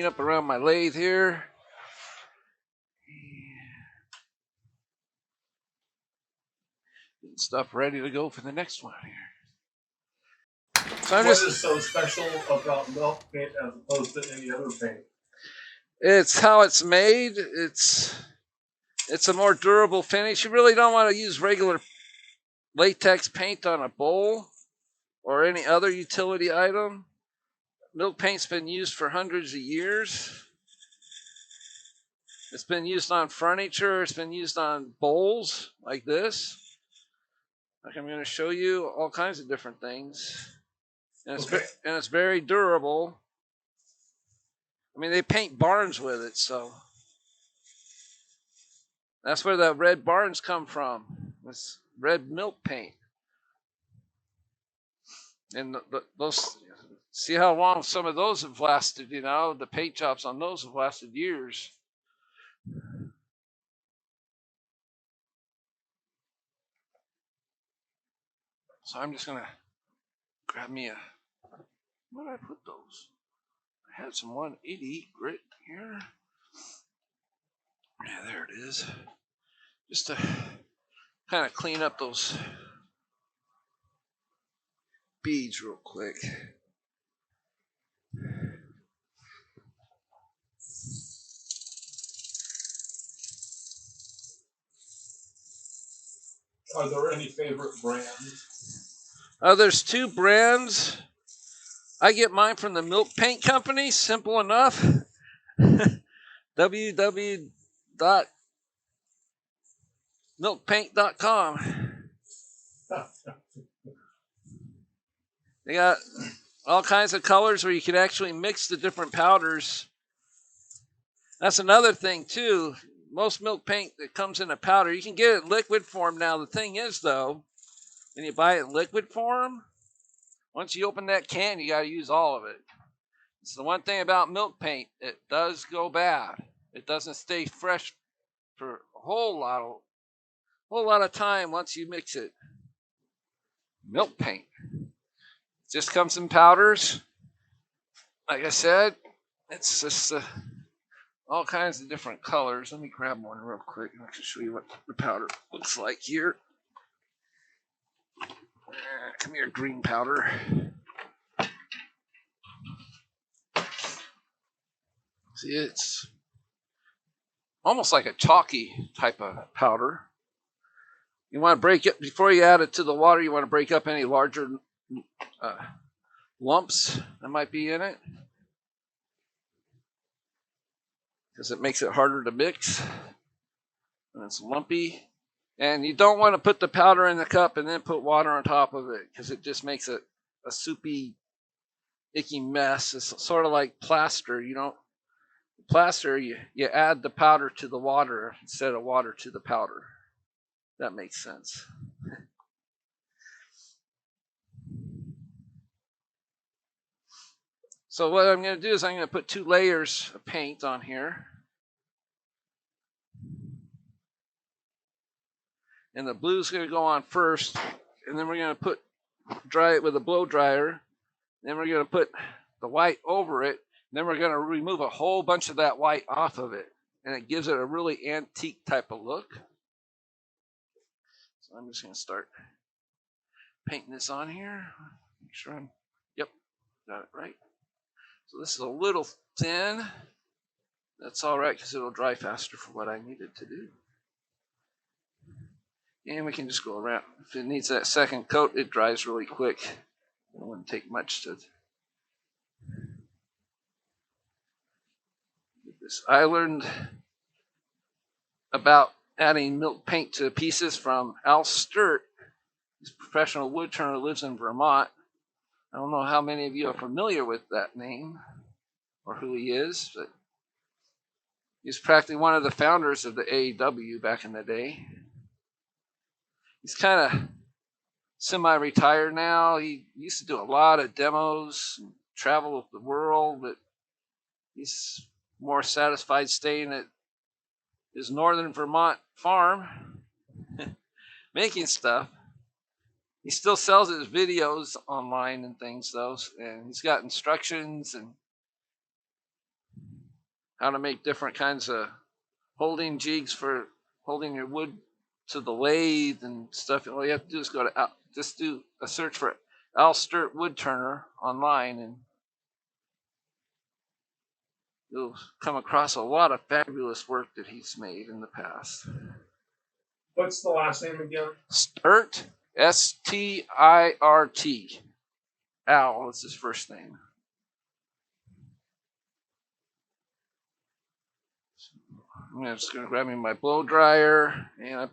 clean up around my lathe here. Getting stuff ready to go for the next one here. So what is so special about milk paint as opposed to any other paint? It's how it's made. It's a more durable finish. You really don't want to use regular latex paint on a bowl or any other utility item. Milk paint's been used for hundreds of years. It's been used on furniture. It's been used on bowls like this. Like I'm going to show you all kinds of different things. And it's very durable. I mean, they paint barns with it, so that's where the red barns come from. This red milk paint. And those, see how long some of those have lasted, you know? The paint jobs on those have lasted years. So I'm just going to grab me a, where did I put those? I had some 180 grit here. Yeah, there it is. Just to kind of clean up those beads real quick. Are there any favorite brands? There's two brands. I get mine from the Milk Paint Company. Simple enough. www.milkpaint.com. They got all kinds of colors where you can actually mix the different powders. That's another thing too. Most milk paint that comes in a powder, you can get it in liquid form now. The thing is though, when you buy it in liquid form, once you open that can, you got to use all of it. It's the one thing about milk paint, it does go bad. It doesn't stay fresh for a whole lot of time once you mix it. Milk paint. It just comes in powders. Like I said, it's just all kinds of different colors. Let me grab one real quick and I can show you what the powder looks like here. Come here, green powder. See, it's almost like a chalky type of powder. You want to break it before you add it to the water. You want to break up any larger lumps that might be in it, because it makes it harder to mix and it's lumpy. And you don't want to put the powder in the cup and then put water on top of it, because it just makes it a soupy, icky mess. It's sort of like plaster. You don't plaster, you add the powder to the water instead of water to the powder. That makes sense. So what I'm going to do is I'm going to put 2 layers of paint on here. And the blue is going to go on first, and then we're going to dry it with a blow dryer. Then we're going to put the white over it. Then we're going to remove a whole bunch of that white off of it, and it gives it a really antique type of look. So I'm just going to start painting this on here. Make sure yep, got it right. So this is a little thin. That's all right, because it'll dry faster for what I needed to do. And we can just go around. If it needs that second coat, it dries really quick. It wouldn't take much to do this. I learned about adding milk paint to pieces from Al Sturt. He's a professional wood turner, lives in Vermont. I don't know how many of you are familiar with that name or who he is, but he's practically one of the founders of the AEW back in the day. He's kind of semi-retired now. He used to do a lot of demos, travel the world, but he's more satisfied staying at his northern Vermont farm making stuff. He still sells his videos online and things though, and he's got instructions, and how to make different kinds of holding jigs for holding your wood to the lathe and stuff. All you have to do is go to just do a search for Al Sturt Woodturner online, and you'll come across a lot of fabulous work that he's made in the past. What's the last name again? Sturt, Stirt. Al is his first name. I'm just going to grab me my blow dryer, and I've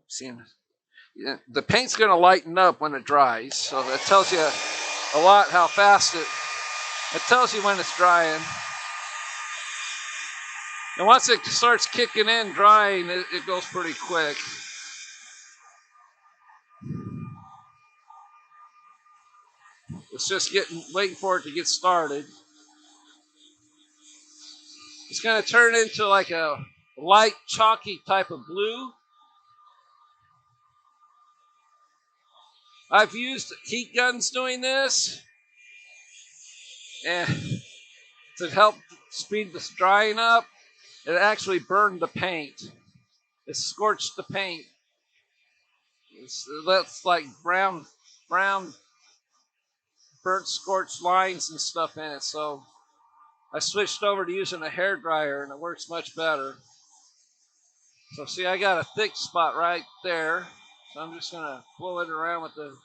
seen the paint's going to lighten up when it dries, so that tells you a lot how fast it tells you when it's drying. And once it starts kicking in, drying, it goes pretty quick. It's just waiting for it to get started. It's going to turn into like a light, chalky type of blue. I've used heat guns doing this, and to help speed this drying up, it actually burned the paint. It scorched the paint. That's like brown, burnt, scorched lines and stuff in it. So I switched over to using a hair dryer, and it works much better. So see, I got a thick spot right there. So I'm just gonna blow it around with the.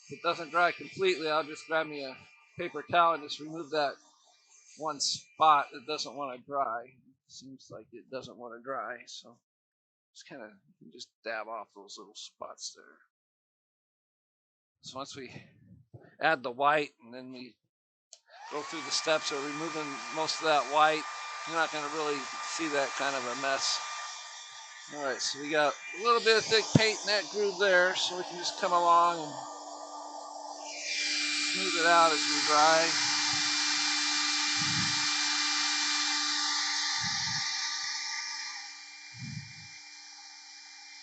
If it doesn't dry completely, I'll just grab me a paper towel and just remove that one spot that doesn't want to dry. It seems like it doesn't want to dry, so just kind of just dab off those little spots there. So once we add the white, and then we go through the steps of removing most of that white, you're not going to really see that kind of a mess. All right, so we got a little bit of thick paint in that groove there, so we can just come along and smooth it out as we dry.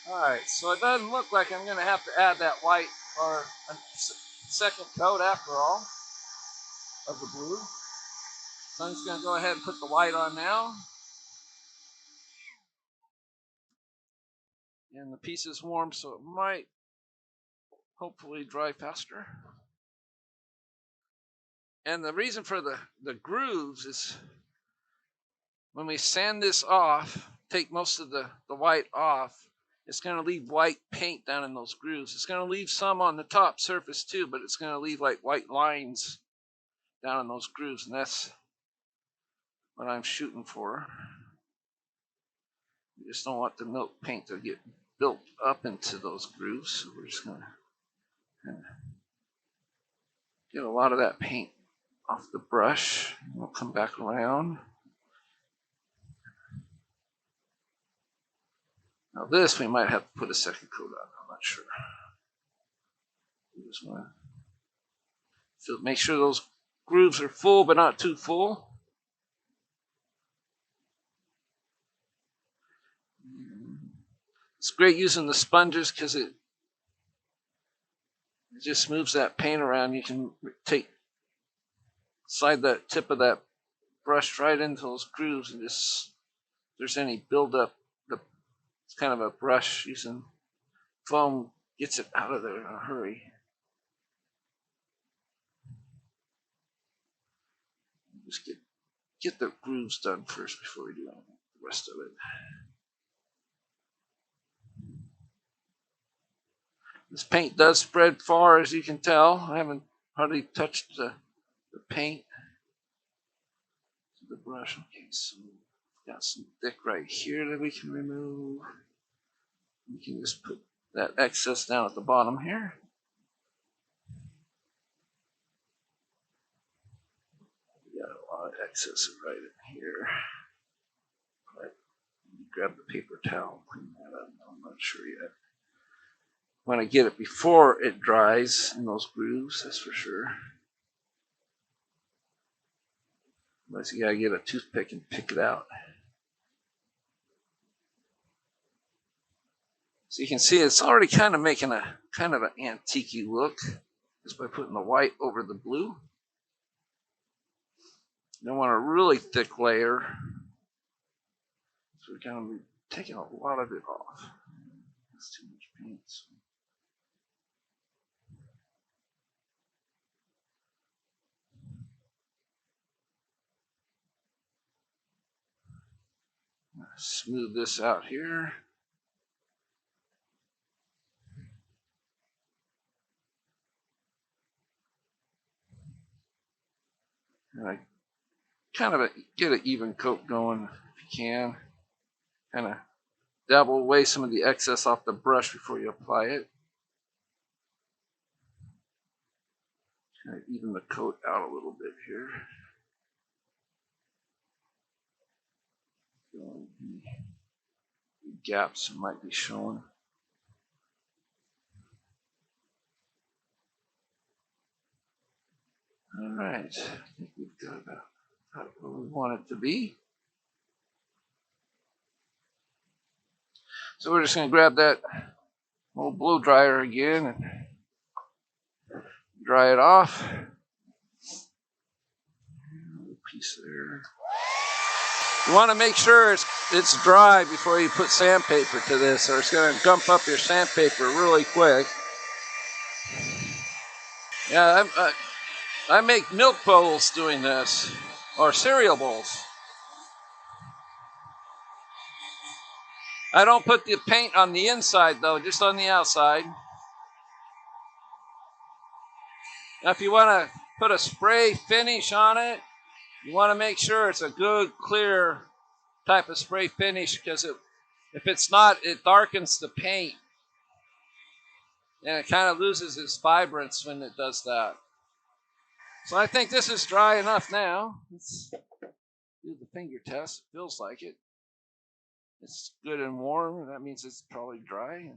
All right, so it doesn't look like I'm going to have to add that white or a second coat after all of the blue. So I'm just going to go ahead and put the white on now. And the piece is warm, so it might hopefully dry faster. And the reason for the grooves is when we sand this off, take most of the white off, it's going to leave white paint down in those grooves. It's going to leave some on the top surface too, but it's going to leave like white lines down in those grooves, and that's what I'm shooting for. You just don't want the milk paint to get built up into those grooves, so we're just going to get a lot of that paint off the brush. We'll come back around. Now this we might have to put a second coat on. I'm not sure. We just want to make sure those grooves are full, but not too full. It's great using the sponges because it just moves that paint around. You can slide that tip of that brush right into those grooves, and just if there's any buildup, it's kind of a brush using foam gets it out of there in a hurry. Just get the grooves done first before we do the rest of it. This paint does spread far, as you can tell. I haven't hardly touched the paint to the brush. Okay, so got some thick right here that we can remove. We can just put that excess down at the bottom here. We got a lot of excess right in here. But grab the paper towel, clean that up. I'm not sure yet. Want to get it before it dries in those grooves, that's for sure. Unless you gotta get a toothpick and pick it out. So you can see it's already kind of making a kind of an antique-y look just by putting the white over the blue. You don't want a really thick layer. So we're going to be taking a lot of it off. That's too much paint. Smooth this out here. And I kind of get an even coat going if you can. Kind of dabble away some of the excess off the brush before you apply it. Kind of even the coat out a little bit here. The gaps might be showing. All right, I think we've got about where we want it to be. So we're just going to grab that old blow dryer again and dry it off. Piece there. You want to make sure it's dry before you put sandpaper to this, or it's going to gump up your sandpaper really quick. Yeah, I make milk bowls doing this, or cereal bowls. I don't put the paint on the inside though, just on the outside. Now if you want to put a spray finish on it, you want to make sure it's a good, clear type of spray finish, because if it's not, it darkens the paint. And it kind of loses its vibrance when it does that. So I think this is dry enough now. Let's do the finger test. It feels like it. It's good and warm. That means it's probably dry.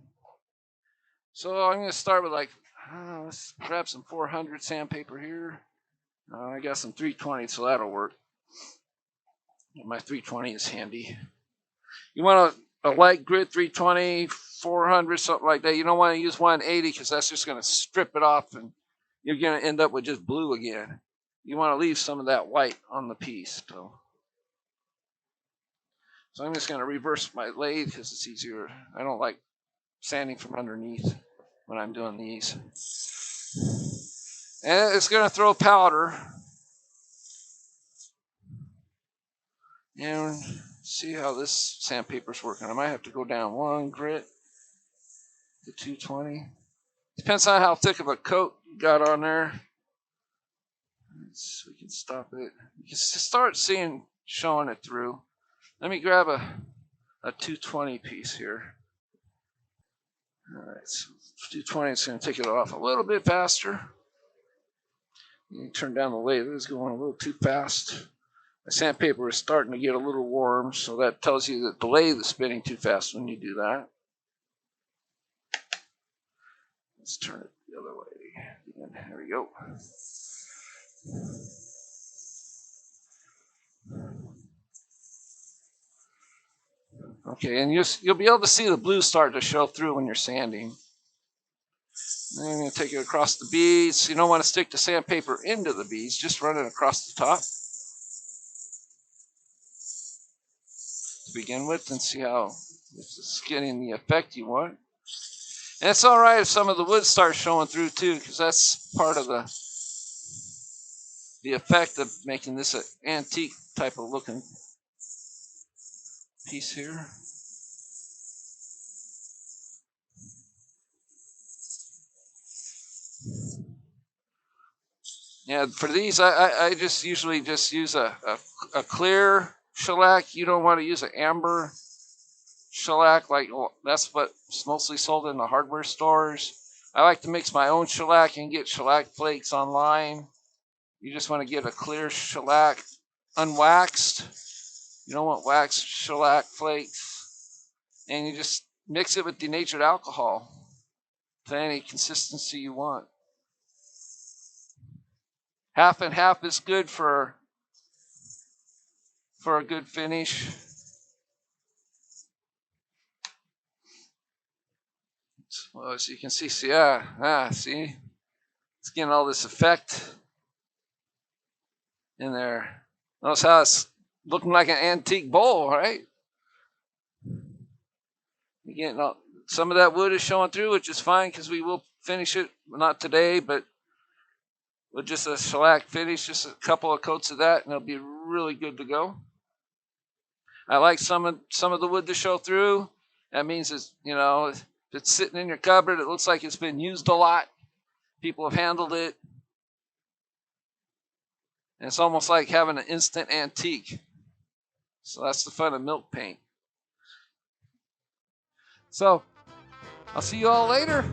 So I'm going to start with let's grab some 400 sandpaper here. I got some 320, so that'll work. My 320 is handy. You want a light grit 320, 400, something like that. You don't want to use 180 because that's just going to strip it off and you're going to end up with just blue again. You want to leave some of that white on the piece. So I'm just going to reverse my lathe because it's easier. I don't like sanding from underneath when I'm doing these. And it's going to throw powder. And see how this sandpaper's working. I might have to go down one grit to 220. Depends on how thick of a coat you got on there. So we can stop it. You can start showing it through. Let me grab a 220 piece here. All right, so 220 is going to take it off a little bit faster. You can turn down the lathe. It's going a little too fast. The sandpaper is starting to get a little warm, so that tells you that the lathe is spinning too fast when you do that. Let's turn it the other way. And there we go. Okay, and you'll be able to see the blue start to show through when you're sanding. Then I'm going to take it across the beads. You don't want to stick the sandpaper into the beads, just run it across the top to begin with and see how it's getting the effect you want. And it's all right if some of the wood starts showing through too, because that's part of the effect of making this an antique type of looking piece here. Yeah, for these, I just usually just use a clear shellac. You don't want to use an amber shellac, that's what's mostly sold in the hardware stores. I like to mix my own shellac and get shellac flakes online. You just want to get a clear shellac, unwaxed. You don't want waxed shellac flakes. And you just mix it with denatured alcohol to any consistency you want. Half and half is good for a good finish. Well, as you can see, see, see, it's getting all this effect in there. Notice how it's looking like an antique bowl, right? Again, some of that wood is showing through, which is fine because we will finish it, not today, but with just a shellac finish, just a couple of coats of that, and it'll be really good to go. I like some of the wood to show through. That means it's, if it's sitting in your cupboard, it looks like it's been used a lot. People have handled it. And it's almost like having an instant antique. So that's the fun of milk paint. So I'll see you all later.